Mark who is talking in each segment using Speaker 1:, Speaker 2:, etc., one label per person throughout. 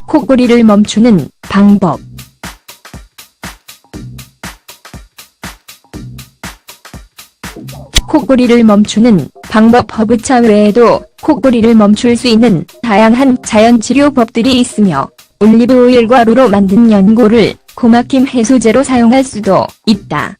Speaker 1: 코골이를 멈추는 방법. 코골이를 멈추는 방법. 허브차 외에도 코골이를 멈출 수 있는 다양한 자연치료법들이 있으며 올리브오일과 루로 만든 연고를 코막힘 해소제로 사용할 수도 있다.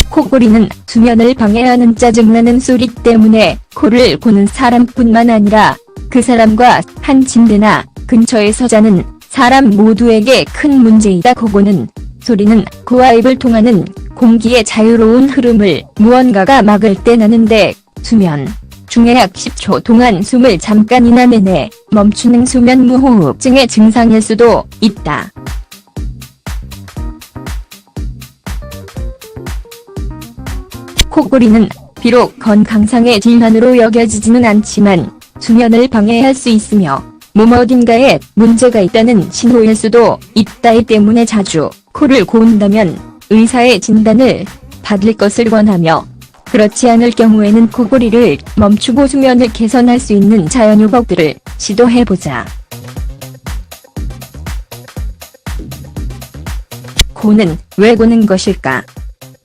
Speaker 1: 코골이는 수면을 방해하는 짜증나는 소리 때문에 코를 고는 사람뿐만 아니라 그 사람과 한 침대나 근처에서 자는 사람 모두에게 큰 문제이다. 코고는 소리는 코와 입을 통하는 공기의 자유로운 흐름을 무언가가 막을 때 나는데 수면 중에 약 10초 동안 숨을 잠깐이나 내내 멈추는 수면무호흡증의 증상일 수도 있다. 코골이는 비록 건강상의 질환으로 여겨지지는 않지만 수면을 방해할 수 있으며 몸 어딘가에 문제가 있다는 신호일 수도 있다. 이 때문에 자주 코를 고운다면 의사의 진단을 받을 것을 권하며 그렇지 않을 경우에는 코골이를 멈추고 수면을 개선할 수 있는 자연요법들을 시도해보자. 코는 왜 고는 것일까?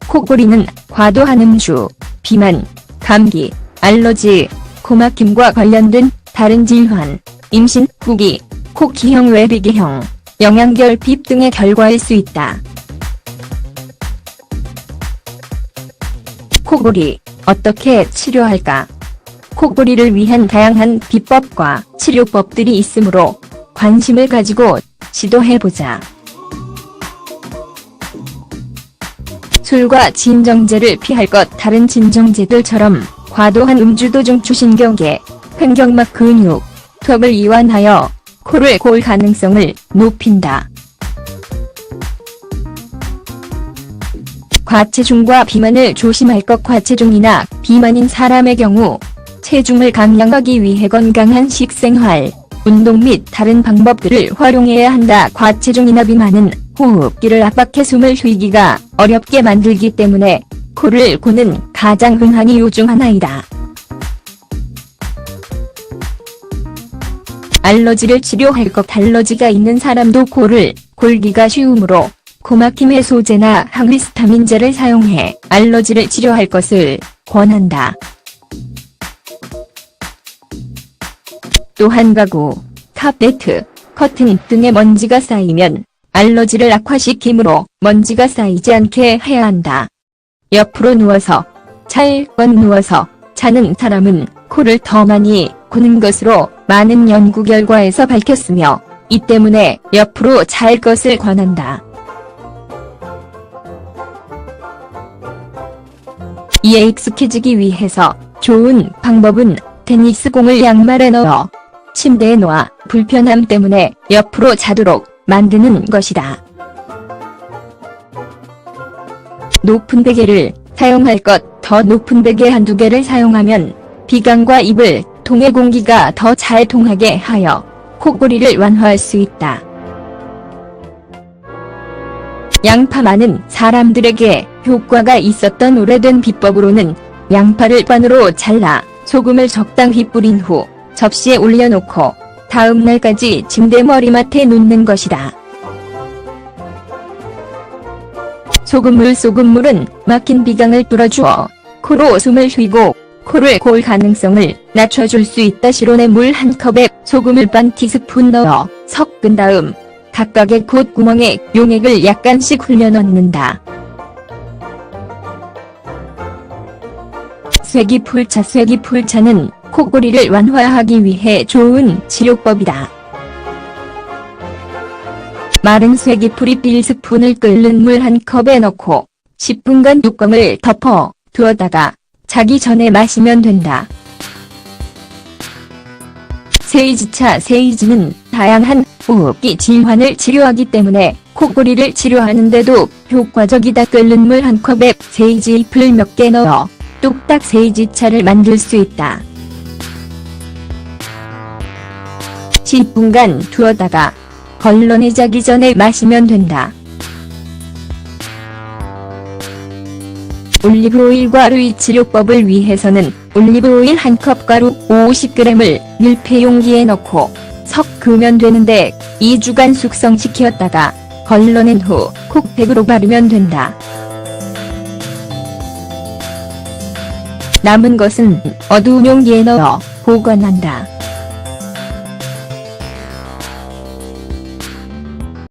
Speaker 1: 코골이는 과도한 음주, 비만, 감기, 알러지, 코막힘과 관련된 다른 질환, 임신, 후기, 코기형 외비기형, 영양결핍 등의 결과일 수 있다. 코골이 어떻게 치료할까? 코골이를 위한 다양한 비법과 치료법들이 있으므로 관심을 가지고 시도해보자. 술과 진정제를 피할 것. 다른 진정제들처럼 과도한 음주도 중추신경계, 횡격막 근육, 턱을 이완하여 코를 골 가능성을 높인다. 과체중과 비만을 조심할 것. 과체중이나 비만인 사람의 경우 체중을 감량하기 위해 건강한 식생활, 운동 및 다른 방법들을 활용해야 한다. 과체중이나 비만은 호흡기를 압박해 숨을 쉬기가 어렵게 만들기 때문에 코를 고는 가장 흔한 이유 중 하나이다. 알러지를 치료할 것. 알러지가 있는 사람도 코를 골기가 쉬우므로 코막힘 해소제나 항히스타민제를 사용해 알러지를 치료할 것을 권한다. 또한 가구, 카페트, 커튼 등에 먼지가 쌓이면 알러지를 악화시키므로 먼지가 쌓이지 않게 해야 한다. 옆으로 누워서, 찰것 누워서 자는 사람은 코를 더 많이 고는 것으로 많은 연구 결과에서 밝혔으며 이 때문에 옆으로 잘 것을 권한다. 이에 익숙해지기 위해서 좋은 방법은 테니스공을 양말에 넣어 침대에 놓아 불편함 때문에 옆으로 자도록 만드는 것이다. 높은 베개를 사용할 것. 더 높은 베개 한두 개를 사용하면 비강과 입을 통해 공기가 더 잘 통하게 하여 코골이를 완화할 수 있다. 양파. 많은 사람들에게 효과가 있었던 오래된 비법으로는 양파를 반으로 잘라 소금을 적당히 뿌린 후 접시에 올려놓고 다음 날까지 침대 머리맡에 놓는 것이다. 소금물은 막힌 비강을 뚫어주어 코로 숨을 쉬고 코를 골 가능성을 낮춰줄 수 있다. 실온에 물 한 컵에 소금을 반 티스푼 넣어 섞은 다음 각각의 콧구멍에 용액을 약간씩 흘려 넣는다. 쇠기풀차. 쇠기풀차는 코골이를 완화하기 위해 좋은 치료법이다. 마른 쇠기풀 잎 1스푼을 끓는 물 한 컵에 넣고 10분간 뚜껑을 덮어 두었다가 자기 전에 마시면 된다. 세이지차. 세이지는 다양한 호흡기 질환을 치료하기 때문에 코골이를 치료하는데도 효과적이다. 끓는 물 한 컵에 세이지 잎을 몇 개 넣어 뚝딱 세이지차를 만들 수 있다. 10분간 두었다가 걸러내 자기 전에 마시면 된다. 올리브오일과 루이 치료법을 위해서는 올리브오일 1컵 가루 50g을 밀폐용기에 넣고 섞으면 되는데 2주간 숙성시켰다가 걸러낸 후 콕팩으로 바르면 된다. 남은 것은 어두운 용기에 넣어 보관한다.